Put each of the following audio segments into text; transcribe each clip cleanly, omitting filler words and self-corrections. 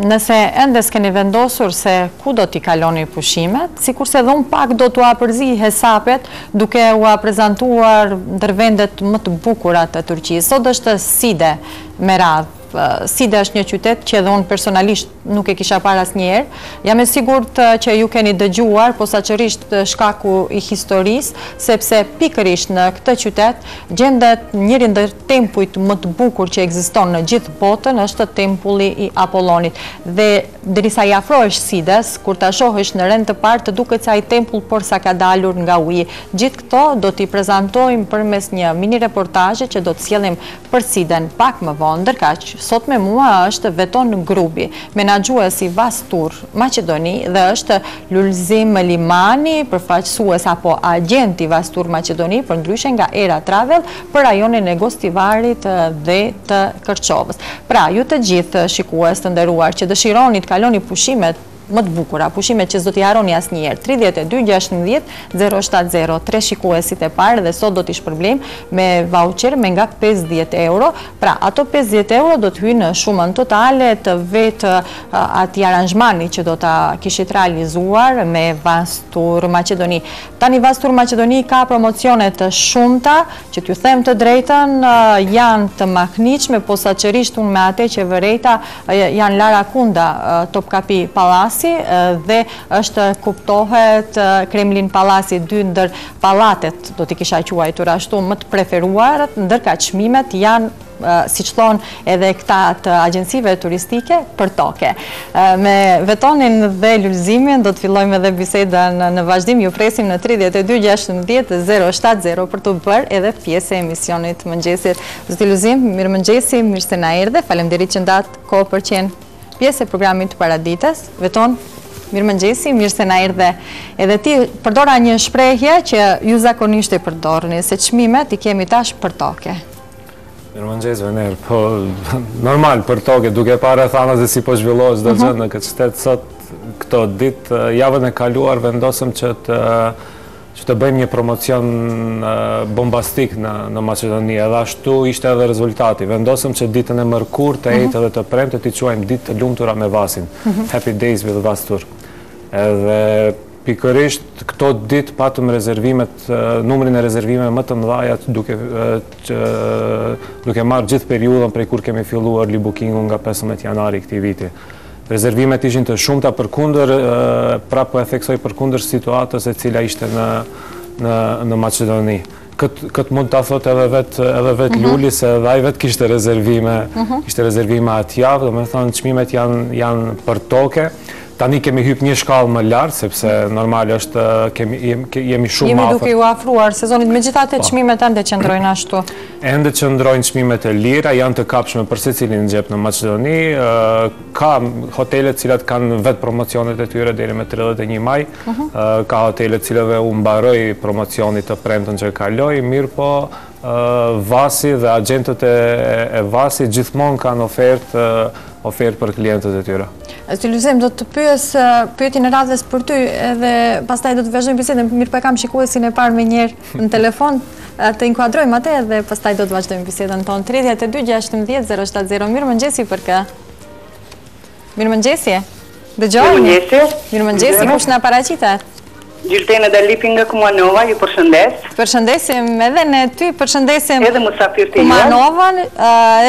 nëse ende s'keni vendosur se ku do t'i kaloni pushimet, sikurse dhe unë pak do t'u apërzi hesapet duke u prezentuar ndër vendet më të bukurat të Turqisë. Sot është Side me radhë. Side është një qytet që edhe unë personalisht nuk e kisha parë asnjëherë. Jam e sigurt që ju keni dëgjuar, posaçërisht shkaku i historisë, sepse pikërisht në këtë qytet gjendet njëri ndër tempujt më të bukur që ekziston në gjithë botën, është tempulli i Apollonit. Dhe derisa i afrohesh Sides, kur ta shohësh në rend të parë, të duket se ai tempull por sa ka dalur nga uji. Gjithë këto do t'i prezantojmë përmes një mini reportazhi që do të sjellim për Siden pak më vonë. Ndërkaq, sot me mua është Veton Grubi, menaxhuesi Vastur Maqedoni, dhe është Lulzim Limani, përfaqësues apo agenti Vastur Maqedoni, për ndryshe nga Era Travel për rajonin e Gostivarit dhe të Kërçovës. Pra, ju të gjithë shikues të nderuar që dëshironi të kaloni pushimet më të bukura, pushimet që s'do t'i harroni asnjëherë. 32 16 070 3 shikuesit e parë, dhe sot do t'i shpërblejmë me voucher me nga 50 euro. Pra, ato 50 euro do t'hyjnë në shumën totale të vetë atij aranzhmani që do ta kishit realizuar me Vastur Maqedoni. Tani Vastur Maqedoni ka promocione të shumta, që t'ju them të drejtën, janë të mahniqme, posaçërisht unë me atë që vërejta janë Lara Kunda, Topkapi Pallasi, dhe është kuptohet Kremlin Pallasi, dy ndër pallatet, do t'i kisha quajtur ashtu, më të preferuar, ndërka çmimet janë si që thonë edhe këta të agjensive turistike për toke. Me Vetonin dhe Lulzimin do të fillojmë edhe bisedën në vazhdim. Ju presim në 32 16 070 për të bërë edhe pjesë e emisionit mëngjesit. Zoti Lulzim, mirë mëngjesi, mirë se na erdhe. Faleminderit që ndatë kohë për qenë pjesë e programit të paradites. Veton, mirë mëngjesi, mirë se na erdhe edhe ti. Përdora një shprehje që ju zakonisht e përdorni, se çmimet i kemi tash për toke. Mirë mëngjes, Vener, po normal për toke, duke parë thana se si po zhvillohet çdo gjë në këtë shtet sot. Këto ditë, javën e kaluar vendosëm që të bëjmë një promocion bombastik në Maqedoni, edhe ashtu ishte edhe rezultati. Vendosëm që ditën e mërkurë të ejtë dhe të premte t'i quajmë ditë të lumtura me Vasin. Happy Days with Vastur. Edhe pikërisht këto ditë patëm rezervimet, numrin e rezervime më të mëdha duke marrë gjithë periudhën prej kur kemi filluar Bookingu nga 15 janari këtij viti. Rezervimet ishin të shumta përkundër, prapë e theksoj përkundër situatës e cila ishte në Maqedoni. Këtë mund të thot edhe vetë Luli, se edhe ai vetë kishte rezervime atë javë, do me thonë çmimet janë për toke. Tani kemi hyp një shkallë më lartë, sepse normal është jemi shumë afër. Jemi duke ju afruar sezonit, megjithatë çmimet ende qëndrojnë ashtu. Ende qëndrojnë çmimet e lira, janë të kapshme për secilin xhep në Maqedoni. Ka hotele të cilat kanë vetë promocionet e tyre deri me 31 maj. Ka hotele të cilave u mbaroi promocioni të premten që kaloi, mirë po Vasi dhe agentët e Vasi gjithmonë kanë ofertë për klientët e tyre. Zoti Lulzim, do të pyetin e radhës për ty, edhe pastaj do të vazhdojmë bisedën. Mirë po e kam shikuesin e parë me njerë në telefon, të inkuadrojmë atë dhe pastaj do të vazhdojmë bisedën tonë. 32 16 070. Mirë mëngjesi për kë. Mirë mëngjesi. Dëgjojmë. Mirë mëngjesi, kush na paraqitet? Gjiltene Dalipi nga Kumanova, ju përshëndes. Përshëndesim edhe ne ty, përshëndesim edhe musafirët e Kumanovan,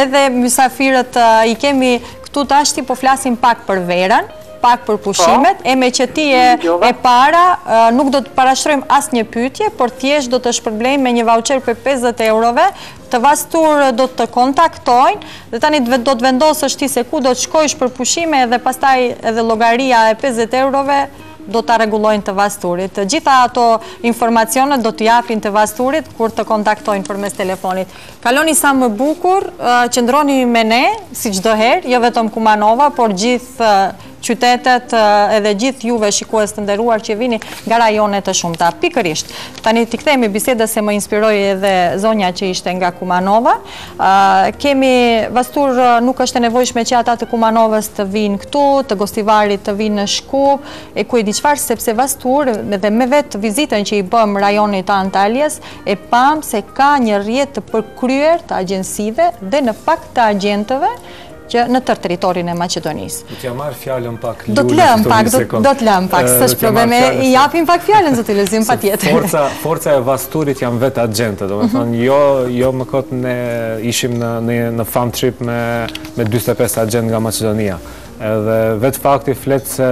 edhe mysafirët i kemi këtu tashti, po flasim pak për verën, pak për pushimet, e me që ti e para, nuk do të parashtrojmë asë një pyetje, por thjesht do të shpërblejmë me një voucher për 50 eurove, të Vastur do të kontaktojnë, dhe tani do të vendosësh ti se ku do të shkojsh për pushime, dhe pastaj edhe llogaria e 50 eurove, do të rregullojnë të Vasturit. Gjitha ato informacionet do të japin të Vasturit kur të kontaktojnë përmes telefonit. Kaloni sa më bukur, qëndroni me ne, si çdo herë, jo vetëm Kumanova, por gjithë qytetet edhe gjithë juve shikues të nderuar që vini nga rajone të shumta. Pikërisht, tani t'i kthemi bisedës se më inspiroi edhe zonja që ishte nga Kumanova. Kemi Vastur, nuk është e nevojshme që ata të Kumanovës të vinë këtu, të Gostivarit të vinë në Shkup, e ku e di çfarë, sepse Vastur edhe me vetë vizitën që i bëm rajonit të Antalyas, e pam se ka një rrjet të përkryer të agjensive dhe në fakt të agjentëve që në tërë teritorin e Maqedonisë. Do t'ja marrë fjallën pak Do të lëm pak, s'është problem, i japim pak fjallën, zoti Lulzim, patjetër. Forca e Vasturit janë vetë agente, do me thonë, jo më kotë ne ishim në farm trip me 25 agent nga Maqedonia. Edhe vetë fakti fletë se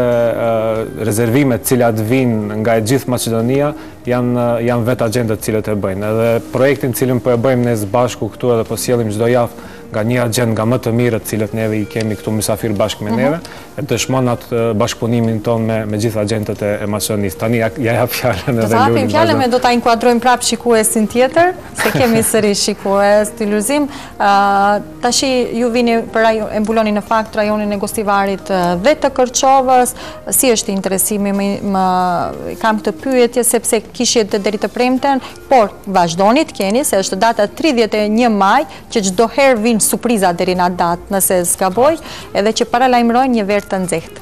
rezervimet cilat vinë nga e gjithë Maqedonia janë vetë agentët cilët e bëjnë. Edhe projektin cilën po e bëjmë ne bashku këtu edhe po sjellim çdo javë nga një agent nga më të mirët cilët neve i kemi këtu mysafir bashkë me neve, e dëshmon atë bashkëpunimin tonë me gjithë agentët e Maqedonisë. Tani ja jap fjalën edhe Lulin. Do ta japim fjalën me do ta inkuadrojmë prapë shikuesin tjetër, se kemi sërish shikues të Lulzim. Tashi ju vini e mbuloni në fakt rajonin e Gostivarit dhe të Kërçovës. Si është interesimi? Kam këtë pyetje sepse kishit deri të premten, por vazhdoni të keni se është data 31 maj që çdo herë vinë surpriza deri në atë datë, nëse zgaboj, edhe që paralajmërojnë një verë të nxehtë.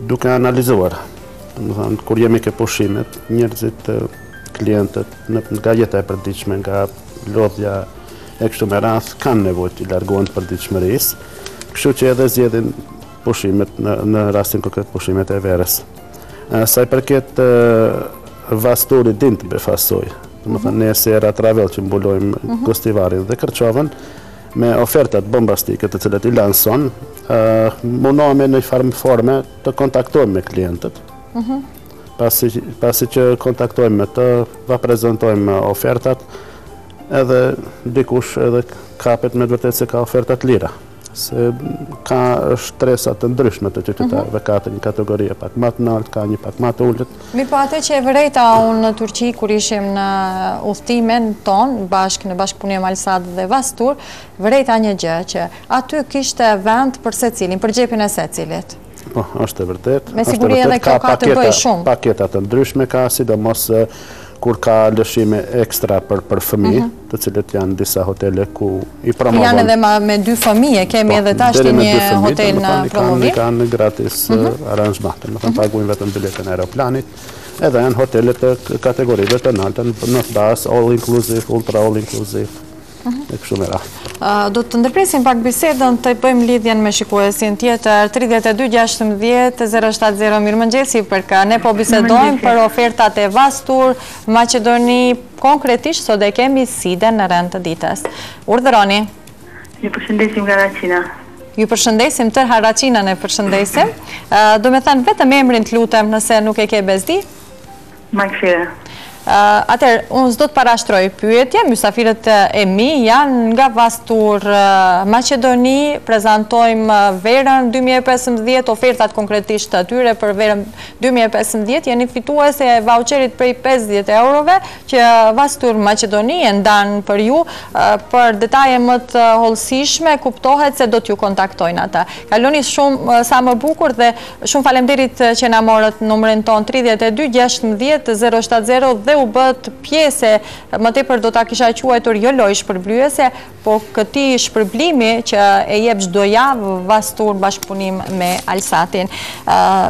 Duke analizuar, kur jemi ke pushimet, njerëzit, klientët, nga jeta e përditshme, nga lodhja e kështu me radh, kanë nevojë të largohen të përditshmërisë, kështu që edhe zgjedhin pushimet në rastin konkret pushimet e verës. Sa i përket Vasturit din të befasoj. Më thënë, ne si Era Travel që mbulojmë Gostivarin dhe Kërçovën, me ofertat bombastike të cilat i lanson, mundohemi në një forme të kontaktojmë me klientët. Pasi që kontaktojmë me të, va prezentojmë ofertat, edhe dikush edhe kapet me vërtet se ka ofertat lira. Se ka shtresat të ndryshme të qytetarëve, ka të një kategorie pak më të lartë, ka një pak më të ulët. Mirë, po atë që e vërejta unë në Turqi kur ishim në udhëtimin ton në bashkëpunim Alsat dhe Vastur, vërejta një gjë që aty kishte vend për secilin, për xhepin e secilit. Po, është e vërtet. Me siguri edhe kjo ka të bëjë shumë. Paketat të ndryshme ka, sidomos kur ka lëshime ekstra për fëmijë, të cilët janë disa hotele ku i promovon. Janë edhe me 2 fëmijë, kemi edhe tash një hotel në promovim. Kanë gratis aranjman, më thënë paguajnë vetëm biletën e aeroplanit, edhe janë hotelet të kategorive të larta, në bas, all inclusive, ultra all inclusive, e kështu me radhë. Do të ndërpresim pak bisedën, të bëjmë lidhjen me shikuesin tjetër, 32-16-070, mirëmëngjesi, përka ne po bisedojmë për ofertat e Vastur, Maqedoni, konkretisht sot e kemi Side në rend të ditës. Urdhëroni. Ju përshëndesim nga Harracina. Ju përshëndesim tërë Harracinën e përshëndesim. Do me thënë vetëm emrin të lutem nëse nuk e ke bezdi? Majkfire. Atër, unë s'do të parashtroj pyetje, mysafirët e mi janë nga Vastur Maqedoni, prezentojmë verën 2015, ofertat konkretisht të atyre për verën 2015, jeni fituese e voucherit prej 50 eurove që Vastur Maqedoni e ndanë për ju, për detaje më të hollësishme, kuptohet se do t'ju kontaktojnë ata. Kaloni shumë sa më bukur dhe shumë falemderit që na morët numrin ton 32-16-070 dhe u bët pjese, më tepër do ta kisha quajtur jo lojë shpërblyese, po këti shpërblimi që e jep çdo javë Vastur bashkëpunim me Alsatin.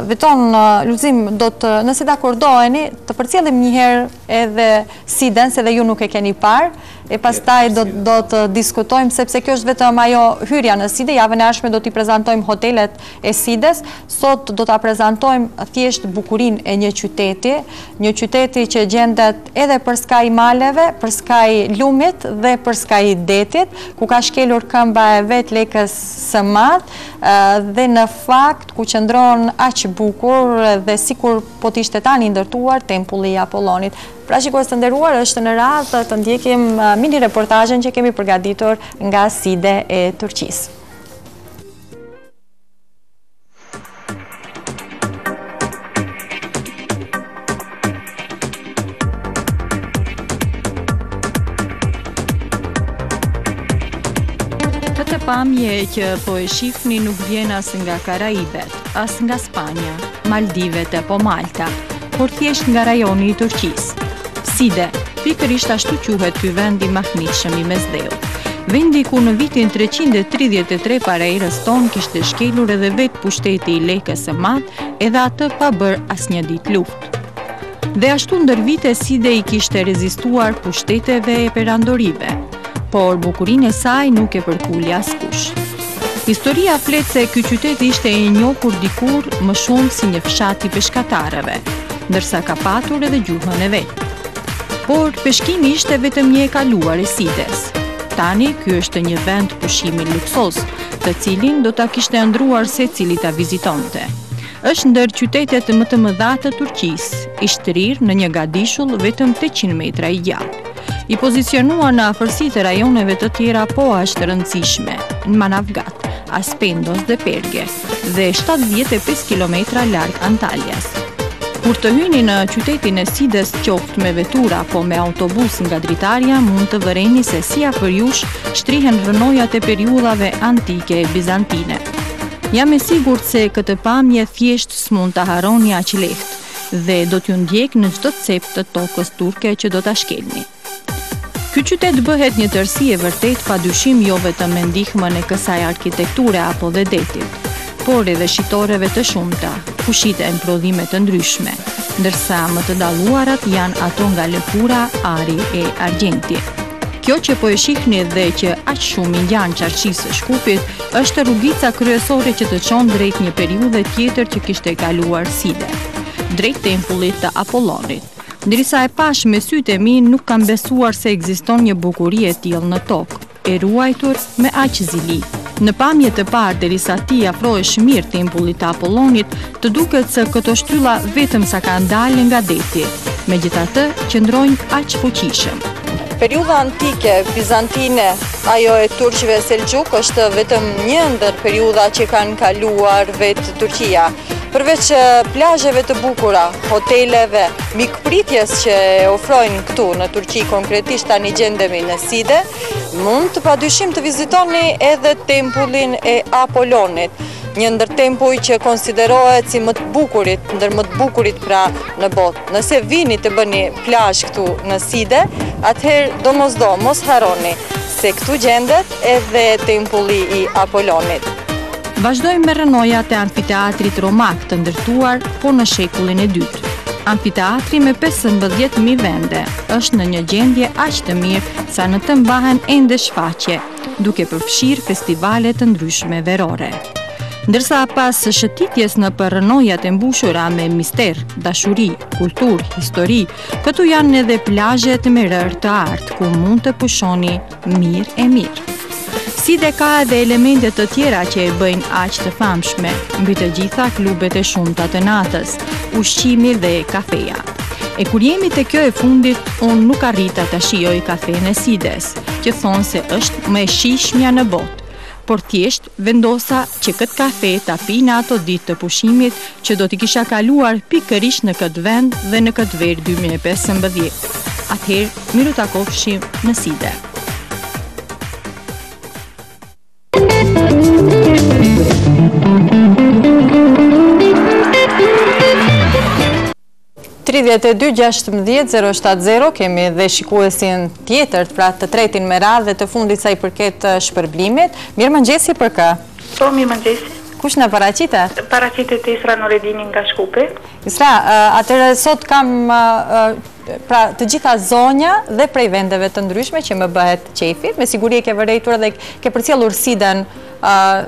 Veton Lulzim, nëse dakordoheni, të përcjellim një herë edhe Siden, se dhe ju nuk e keni parë, e pastaj do të diskutojmë, sepse kjo është vetëm ajo hyrja në Side, javën e ardhshme do t'i prezentojmë hotelet e Sides, sot do t'a prezentojmë thjesht bukurinë e një qyteti që gjendet edhe për skaj maleve, për skaj lumit dhe për skaj detit, ku ka shkelur këmba e vet Lekës së Madh dhe në fakt ku qëndron aq bukur dhe sikur po t'ishte tani ndërtuar tempulli i Apollonit. Pra shikues të nderuar, është në radhë të ndjekim mini reportazhin që kemi përgatitur nga Side e Turqisë. Këtë pamje që po e shifni nuk vjen as nga Karaibet, as nga Spanja, Maldivet apo Malta, por thjesht nga rajoni i Turqisë. Side, pikërisht ashtu quhet ky vend i mahnitshëm i Mesdheut. Vendi ku në vitin 333 para erës tonë kishte shkelur edhe vetë pushteti i Lekës së Madh, edhe atë pa bërë asnjë ditë luftë. Dhe ashtu ndër vite Side i kishte rezistuar pushteteve e perandorive. por bukurinë e saj nuk e përkulli askush. Historia flet se ky qytet ishte i njohur dikur më shumë si një fshat i peshkatarëve, ndërsa ka patur edhe gjuhën e vet. Por peshkimi ishte vetëm një e kaluar e Sides. Tani ky është një vend pushimi luksos, të cilin do ta kishte ëndruar secili ta vizitonte. Është ndër qytetet më të mëdha të Turqisë, i shtrirë në një gadishull vetëm 800 metra i gjallë. I pozicionuar në afërsi të rajoneve të tjera po është rëndësishme, në Manavgat, Aspendos dhe Perge, dhe 75 km larg Antaljas. Kur të hyni në qytetin e Sides qoftë me vetura apo me autobus nga dritarja, mund të vëreni se si afër jush shtrihen rënojat e periudhave antike e bizantine. Jam e sigurt se këtë pamje thjesht s'mund ta harroni aq lehtë dhe do t'ju ndjek në çdo cep të tokës turke që do ta shkelni. Ky qytet bëhet një tërësi e vërtet padyshim jo vetëm me ndihmën e kësaj arkitekture apo vedetit, por edhe shitoreve të shumta, fushite e prodhime të ndryshme, ndërsa më të dalluarat janë ato nga lëkura, ari e argjenti. Kjo që po e shihni dhe që aq shumë i ngjan qarqisë së Shkupit, është rrugica kryesore që të çon drejt një periudhe tjetër që kishte kaluar Side, drejt tempullit të Apollonit. Ndërsa e pash me sytë e mi, nuk kam besuar se ekziston një bukuri e tillë në tokë, e ruajtur me aq zili. Në pamje të parë, derisa ti afrohesh mirë tempullit të Apollonit, të duket se këto shtylla vetëm sa kanë dalë nga deti, megjithatë qëndrojnë aq fuqishëm. Periudha antike bizantine, ajo e turqëve Selçuk, është vetëm një ndër periudha që kanë kaluar vetë Turqia. Përveç plazheve të bukura, hoteleve, mikpritjes që ofrojnë këtu në Turqi, konkretisht tani gjendemi në Side, mund të padyshim të vizitoni edhe tempullin e Apollonit, një ndër tempuj që konsiderohet si ndër më të bukurit pra në botë. Nëse vini të bëni plazh këtu në Side, atëherë domosdo mos harroni se këtu gjendet edhe tempulli i Apollonit. Vazhdojmë me rënojat e amfiteatrit romak të ndërtuar po në shekullin e dytë. Amfiteatri me 15.000 vende është në një gjendje aq të mirë sa në të mbahen ende shfaqje, duke përfshirë festivale të ndryshme verore. Ndërsa pas shëtitjes në rënojat e mbushura me mister, dashuri, kultur, histori, këtu janë edhe plazhet me rërë të artë, ku mund të pushoni mirë e mirë. Side ka edhe elemente të tjera që e bëjnë aq të famshme, mbi të gjitha klubet e shumta të natës, ushqimi dhe kafeja. E kur jemi te kjo e fundit, unë nuk arrita ta shijoj kafenë e Sides, që thonë se është më e shijshmja në botë. Por thjesht vendosa që këtë kafe ta pi në ato ditë të pushimit që do t'i kisha kaluar pikërisht në këtë vend dhe në këtë verë 2015. Atëherë, miru takofshim në Side. Kemi dhe shikuesin tjetër, pra të tretin me radhë dhe të fundit sa i përket shpërblimit. Mirë mëngjesi për kë? Po, mirë mëngjesi. Kush në paraqitet? Paraqitet Isra Nuredini nga Shkupi. Isra, atëherë sot kam pra të gjitha zonja dhe prej vendeve të ndryshme që më bëhet qefi. Me siguri e ke vërejtur dhe ke përcjellur Siden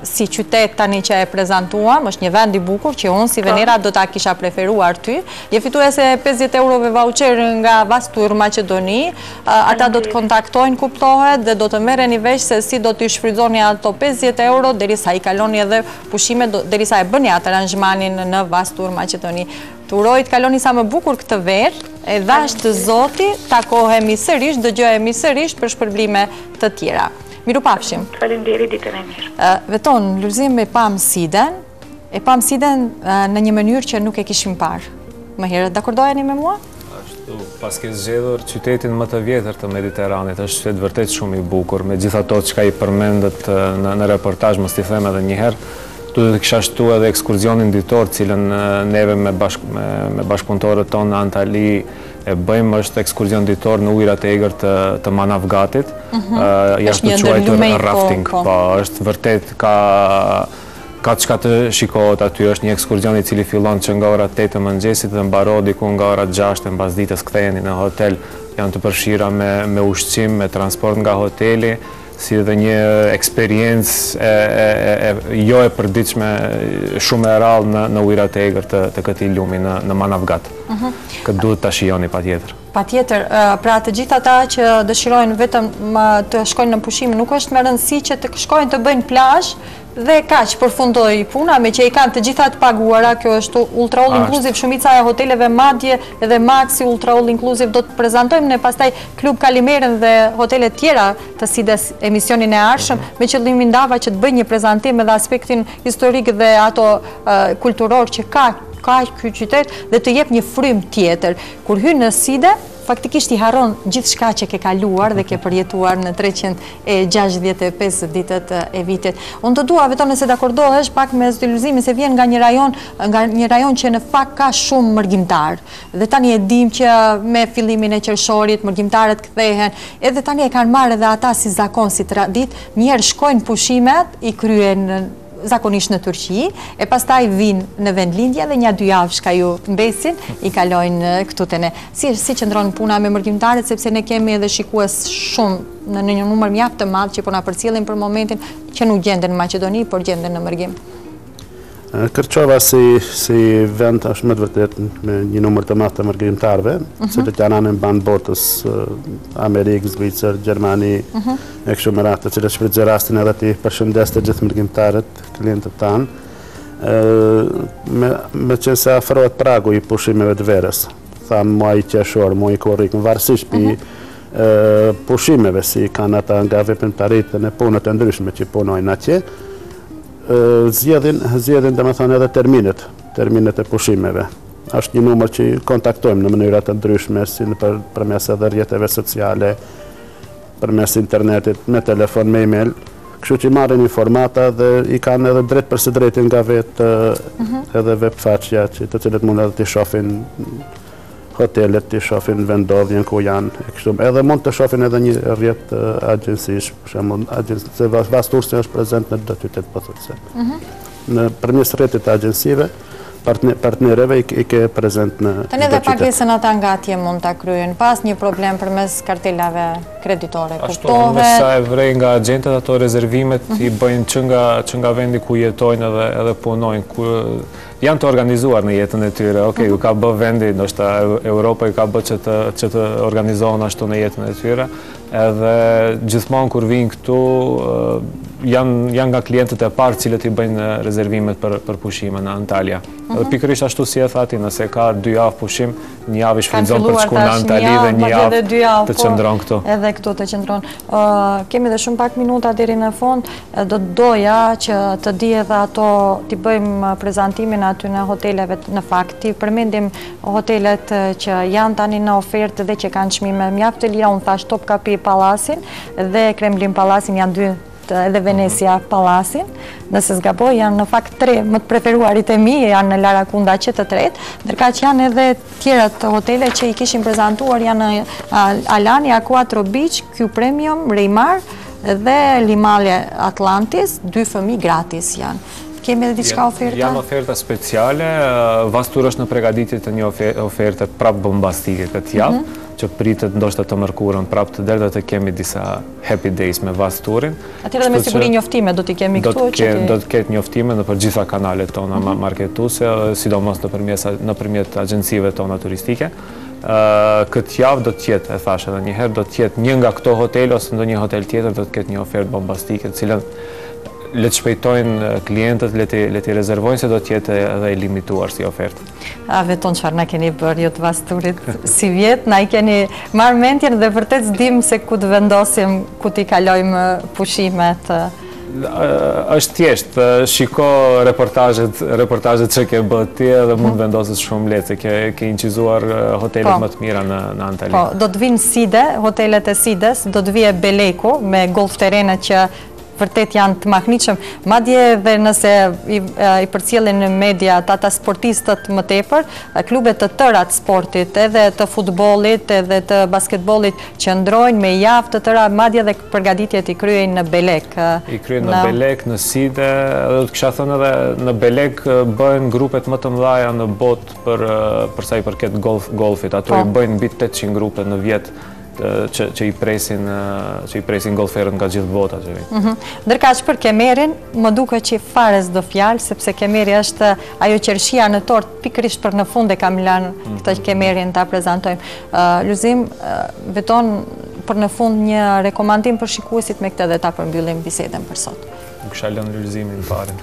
si qytet tani që e prezantuam, është një vend i bukur që unë si Venera do ta kisha preferuar ty. Je fituese 50 eurove voucher nga Vastur Maqedoni. Ata do të kontaktojnë, kuptohet, dhe do të merreni vesh se si do t'i shfrytëzoni ato 50 euro derisa i kaloni edhe pushime, derisa e bëni atë aranzhmanin në Vastur Maqedoni. Të uroj të kaloni sa më bukur këtë verë, e dhash të Zoti, takohemi sërish, dëgjohemi sërish për shpërblime të tjera. Miru pafshim. Faleminderit, ditën e mirë. Veton, lulëzim e pam Siden në një mënyrë që nuk e kishim parë. Më herët, dakordojeni me mua? Ashtu, pas ke zgjedhur qytetin më të vjetër të Mediteranit, është qytet vërtet shumë i bukur, me gjitha ato që ka i përmendet në reportazh, mos t'i them edhe një herë. Tu dhe të kisha shtu edhe ekskurzionin ditor, cilën neve me bashkëpunëtorët tonë në Antali e bëjmë, është ekskurzion ditor në ujrat e egër të Manavgatit. Jashtë të quajtur rafting. Po, është vërtet ka ka çka të shikohet aty, është një ekskursion i cili fillon që nga ora 8 të mëngjesit dhe mbaron diku nga ora 6 të mbasdites, ktheheni në hotel, janë të përfshira me ushqim, me transport nga hoteli, si dhe një eksperiencë jo e përditshme, shumë e rrallë në ujërat e egër të këtij lumi në Manavgat. Këtë duhet ta shijoni patjetër. Patjetër, pra të gjithë ata që dëshirojnë vetëm të shkojnë në pushim, nuk është me rëndësi që të shkojnë të bëjnë plazh dhe kaq përfundoi puna, me që i kanë të gjitha të paguara. Kjo është Ultra All Inclusive, shumica e hoteleve madje edhe Maxi Ultra All Inclusive do të prezantojmë ne pastaj Klub Kalimerën dhe hotele tjera të Sides emisionin e ardhshëm, me qëllimin ndava që të bëjë një prezantim edhe aspektin historik dhe ato kulturor që ka ky qytet dhe të jep një frym tjetër. Kur hyn në Side, faktikisht i harron gjithçka që ke kaluar dhe ke përjetuar në 365 ditët e vitit. Unë të dua vetëm nëse dakordohesh pak me zëdëlzimin se vjen nga një rajon që në fakt ka shumë mërgjimtar. Dhe tani e dim që me fillimin e qershorit mërgjimtarët kthehen, edhe tani e kanë marrë edhe ata si zakon, si traditë, njerë shkojnë pushimet, i kryen zakonisht në Turqi, e pastaj vinë në vendlindje dhe një 2 javë shka ju mbesin, i kalojnë këtu të ne. Si qëndron puna me mërgjimtarët, sepse ne kemi edhe shikues shumë në një numër mjaft të madh që po na përcjellin për momentin që nuk gjenden në Maqedoni, por gjenden në Mërgjim. Kërçova si vend është më të vërtet me një numër të madh të mërgjimtarëve, cilët janë anë mban botës, Amerikë, Zvicër, Gjermani, e kështu me radhë, të cilët shfrytëzoj rastin edhe ti përshëndes të gjithë mërgjimtarët, klientët tanë, me që se afrohet pragu i pushimeve të verës, thamë muaj qershor, muaj korrik, varësisht pi pushimeve si kanë ata nga veprimtaritë dhe në punët e ndryshme që punojnë atje, zgjedhin dhe me thonë edhe terminet e pushimeve. Është një numër që kontaktojmë në mënyrat të ndryshme, si përmes edhe rrjeteve sociale, përmes internetit, me telefon, me email, kështu që marrin informata dhe i kanë edhe drejt për së drejtin nga vetë edhe webfaqja të cilët mund edhe t'i shohin hotelet, t'i shohin vendodhjen ku janë, edhe mund të shohin edhe një rrjet agjensish, se Vastursi është prezent në çdo qytet pothuajse. Në përmes rrjetit agjensive, partnereve i ke prezent në çdo qytet. Tani edhe pagesën ata nga atje mund ta kryejnë pas një problem përmes kartelave kreditore. Ashtu, me sa e vrej nga agjentet, ato rezervimet i bëjnë që nga vendi ku jetojnë edhe punojnë, janë të organizuar në jetën e tyre. Okej, u ka bë vendi, ndoshta Europa i ka bë që të organizohen ashtu në jetën e tyre, edhe gjithmonë kur vinë këtu, janë nga klientët e parë cilët i bëjnë rezervimet për pushime në Antalya. Dhe pikërisht ashtu si e thati, nëse ka 2 javë pushim, një javë i shfrytëzon për të shkuar në Antali dhe një javë të qëndron këtu. Edhe këtu të qëndron. Kemi dhe shumë pak minuta deri në fund, do të doja që të di edhe ato, t'i bëjmë prezantimin aty në hoteleve, në fakt, t'i përmendim hotelet që janë tani në ofertë dhe që kanë çmime mjaft të lira. Unë thash Topkapi Pallasin dhe Kremlin Pallasin janë 2, edhe Venecia Pallasin, nëse s'gaboj, janë në fakt 3 më të preferuarit e mi, janë në Larakunda që të tretë, ndërkaq janë edhe tjerat hotele që i kishim prezantuar, janë Alania, Quattro Beach, Q Premium, Reymar dhe Limalia Atlantis, 2 fëmijë gratis janë. Kemi edhe diçka oferta? Janë oferta speciale, Vastur është në përgatitje të një oferte prapë bombastike këtë javë, që pritet ndoshta të mërkurën prapë të derë, dhe të kemi disa happy days me Vasturin. Atëherë dhe me siguri njoftime do t'i kemi këtu? Do të ketë njoftime në për gjitha kanalet tona marketuese, sidomos nëpërmjet agjencive tona turistike. Këtë javë do t'jetë, e thash edhe njëherë, do t'jetë një nga këto hotel ose ndonjë hotel tjetër do t'ketë një ofertë bombastike, cilën le të shpejtojnë klientët, le të rezervojnë se do t'jetë edhe i limituar si ofertë. Veton çfarë na keni bërë ju të Vasturit si vjet, na i keni marrë mendjen dhe vërtet s'dim se ku të vendosim, ku t'i kalojmë pushimet. Është thjesht, shiko reportazhet që ke bërë ti dhe mund vendosës shumë lehtë, se ke incizuar hotelet më të mira në Antalya. Po, do të vinë Side, hotelet e Sides, do të vije Beleku me golf terrenet që vërtet janë të mahniqëm. Madje dhe nëse i përcjellin në media ata sportistët më tepër, klubet të tëra të sportit, edhe të futbollit, edhe të basketbollit, që ndrojnë me javë të tëra, madje dhe përgatitjet i kryejnë në Belek. I kryejnë në Belek, në Side, edhe të kisha thënë edhe në Belek bëjnë grupet më të mëdha në botë për sa i përket golfit. Ato i bëjnë mbi 800 grupe në vit që i presin golferët nga gjithë bota. Ndërkaq për Kemerin, më duket që fare s'do fjalë, sepse Kemeri është ajo qershia në tort, pikërisht për në fund e kam lanë këtë Kemerin ta prezantojmë. Luzim, veton për në fund një rekomandim për shikuesit me këtë dhe ta përmbyllim bisedën për sot. Unë kisha lënë Luzimin parin.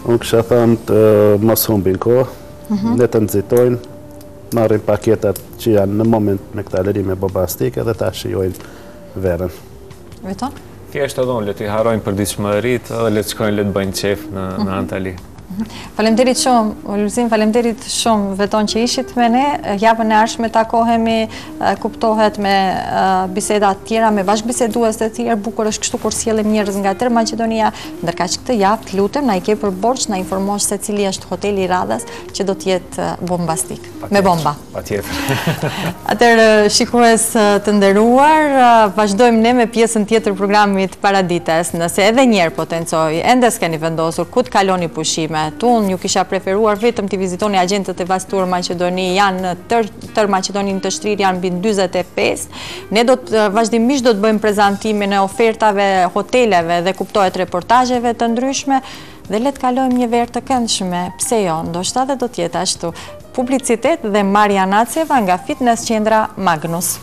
Unë kisha thënë të mos humbin kohë, ne të nxitojnë, marrin paketat që janë në moment me këta lërime bombastike dhe ta shijojnë verën. Veton? Thjesht edhe unë, le t'i harojnë përditshmëritë edhe le të shkojnë le të bëjnë qef në Antali. Faleminderit shumë, Luzim, faleminderit shumë Veton që ishit me ne. Javën e ardhshme takohemi, kuptohet me biseda të tjera, me bashkëbisedues të tjerë. Bukur është kështu kur sjellim njerëz nga tërë Maqedonia. Ndërkaq këtë javë të lutem na i ke për borxh na informosh se cili është hoteli i radhës që do të jetë bombastik, me bomba. Patjetër. Atëherë, shikues të nderuar, vazhdojmë ne me pjesën tjetër programit Paradites. Nëse edhe një herë potencoj, ende s'keni vendosur ku të kaloni pushime, unë ju kisha preferuar vetëm të vizitoni agentët e Vastur Maqedoni, janë në tërë Maqedoninë të shtrirë, janë mbi 45. Ne vazhdimisht do të bëjmë prezantimin e ofertave, hoteleve dhe kuptohet reportazheve të ndryshme dhe le të kalojmë një verë të këndshme. Pse jo, ndoshta dhe do të jetë ashtu. Publicitet dhe marrja nacjeva nga fitness qendra Magnus.